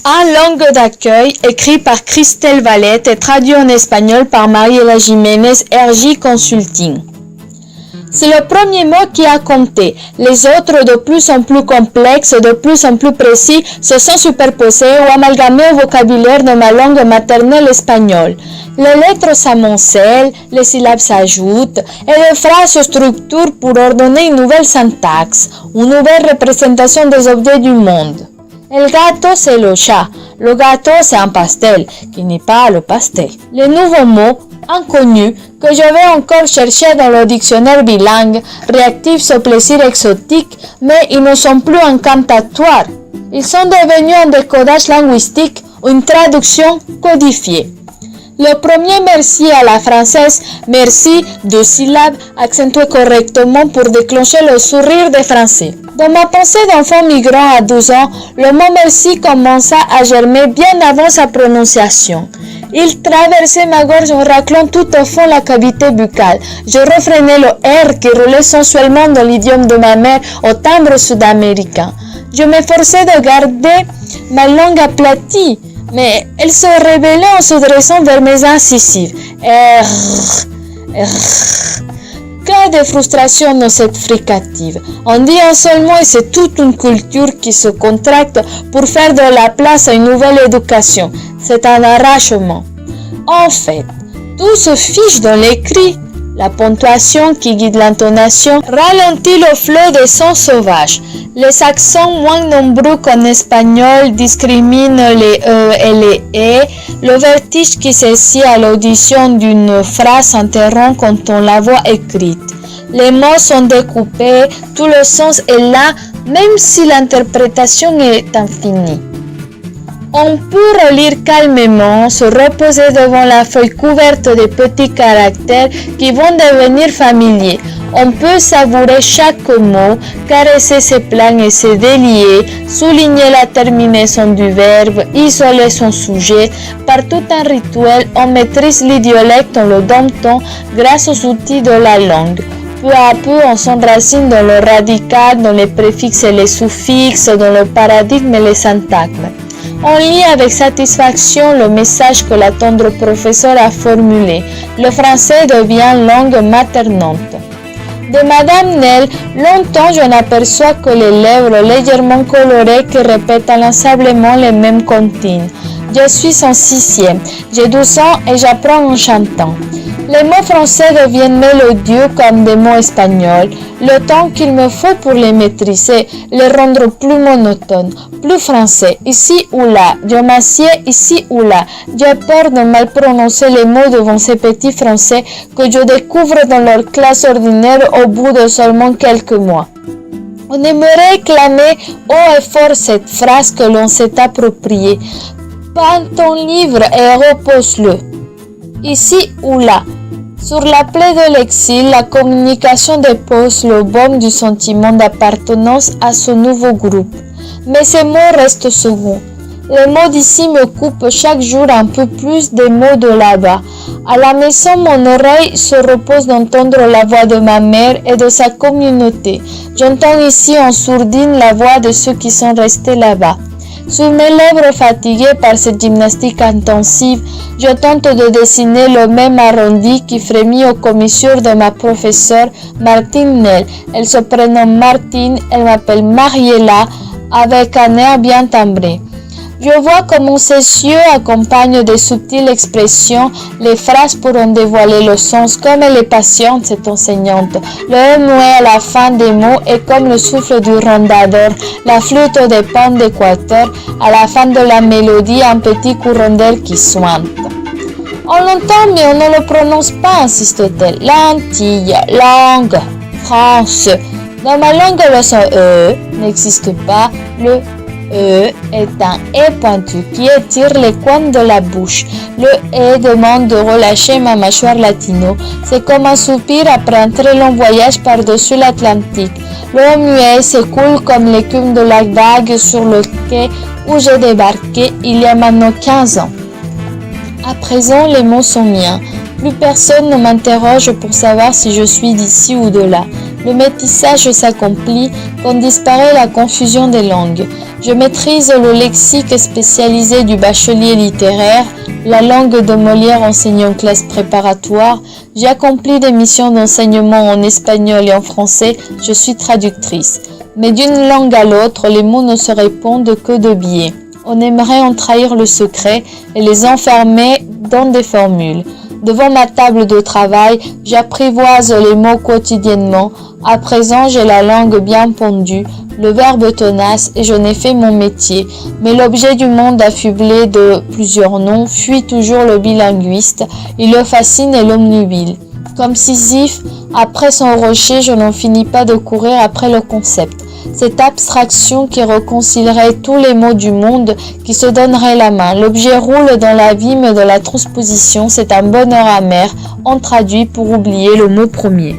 Un langue d'accueil, écrit par Christelle Valette et traduit en espagnol par Mariela Jiménez, RJ Consulting. C'est le premier mot qui a compté. Les autres, de plus en plus complexes, de plus en plus précis, se sont superposés ou amalgamés au vocabulaire de ma langue maternelle espagnole. Les lettres s'amoncellent, les syllabes s'ajoutent et les phrases se structurent pour ordonner une nouvelle syntaxe, une nouvelle représentation des objets du monde. El gato, c'est le chat. Le gâteau, c'est un pastel, qui n'est pas le pastel. Les nouveaux mots, inconnus, que je vais encore chercher dans le dictionnaire bilingue, réactifs au plaisir exotique, mais ils ne sont plus incantatoires. Ils sont devenus un décodage linguistique ou une traduction codifiée. Le premier merci à la française, merci, 2 syllabes, accentuées correctement pour déclencher le sourire des Français. Dans ma pensée d'enfant migrant à 12 ans, le mot merci commença à germer bien avant sa prononciation. Il traversait ma gorge en raclant tout au fond la cavité buccale. Je refrénais le R qui roulait sensuellement dans l'idiome de ma mère au timbre sud-américain. Je m'efforçais de garder ma langue aplatie, mais elle se révélait en se dressant vers mes incisives. Que de frustration dans cette fricative. On dit un seul mot et c'est toute une culture qui se contracte pour faire de la place à une nouvelle éducation. C'est un arrachement. En fait, tout se fiche dans l'écrit. La ponctuation qui guide l'intonation ralentit le flot des sons sauvages. Les accents moins nombreux qu'en espagnol discriminent les E et les E. Le vertige qui s'essie à l'audition d'une phrase s'interrompt quand on la voit écrite. Les mots sont découpés, tout le sens est là, même si l'interprétation est infinie. On peut relire calmement, se reposer devant la feuille couverte de petits caractères qui vont devenir familiers. On peut savourer chaque mot, caresser ses plans et ses déliés, souligner la terminaison du verbe, isoler son sujet. Par tout un rituel, on maîtrise l'idiolecte en le domptant grâce aux outils de la langue. Peu à peu, on s'enracine dans le radical, dans les préfixes et les suffixes, dans le paradigme et les syntagmes. On lit avec satisfaction le message que la tendre professeur a formulé. Le français devient langue maternante. De Madame Nel, longtemps je n'aperçois que les lèvres légèrement colorées qui répètent inlassablement les mêmes comptines. Je suis en 6e, j'ai 12 ans et j'apprends en chantant. Les mots français deviennent mélodieux comme des mots espagnols. Le temps qu'il me faut pour les maîtriser, les rendre plus monotones, plus français, ici ou là. Je m'assieds ici ou là. J'ai peur de mal prononcer les mots devant ces petits français que je découvre dans leur classe ordinaire au bout de seulement quelques mois. On aimerait clamer haut et fort cette phrase que l'on s'est appropriée. Prends ton livre et repose-le. Ici ou là. Sur la plaie de l'exil, la communication dépose le baume du sentiment d'appartenance à ce nouveau groupe. Mais ces mots restent seconds. Les mots d'ici me coupent chaque jour un peu plus des mots de là-bas. À la maison, mon oreille se repose d'entendre la voix de ma mère et de sa communauté. J'entends ici en sourdine la voix de ceux qui sont restés là-bas. Sur mes lèvres fatiguées par cette gymnastique intensive, je tente de dessiner le même arrondi qui frémit aux commissures de ma professeure Martine Nel. Elle se prénomme Martine, elle m'appelle Mariela, avec un air bien timbré. Je vois comment ses yeux accompagnent de subtiles expressions les phrases pour en dévoiler le sens. Comme elle est patiente, cette enseignante. Le muet à la fin des mots est comme le souffle du rondador, la flûte des pans d'Équateur, à la fin de la mélodie, un petit courant d'air qui sointe. On l'entend mais on ne le prononce pas, insiste-t-elle. Lentille, langue, France. Dans ma langue, le son E n'existe pas. Le E est un E pointu qui étire les coins de la bouche. Le E demande de relâcher ma mâchoire latino. C'est comme un soupir après un très long voyage par-dessus l'Atlantique. Le muet s'écoule comme l'écume de la vague sur le quai où j'ai débarqué il y a maintenant 15 ans. À présent, les mots sont miens. Plus personne ne m'interroge pour savoir si je suis d'ici ou de là. Le métissage s'accomplit quand disparaît la confusion des langues. Je maîtrise le lexique spécialisé du bachelier littéraire, la langue de Molière enseignée en classe préparatoire. J'ai accompli des missions d'enseignement en espagnol et en français, je suis traductrice. Mais d'une langue à l'autre, les mots ne se répondent que de biais. On aimerait en trahir le secret et les enfermer dans des formules. Devant ma table de travail, j'apprivoise les mots quotidiennement. À présent, j'ai la langue bien pondue, le verbe tenace et je n'ai fait mon métier. Mais l'objet du monde affublé de plusieurs noms fuit toujours le bilinguiste. Il le fascine et l'omnubile. Comme Sisyphe, après son rocher, je n'en finis pas de courir après le concept. Cette abstraction qui réconcilierait tous les mots du monde, qui se donnerait la main. L'objet roule dans l'abîme de la transposition, c'est un bonheur amer, on traduit pour oublier le mot premier.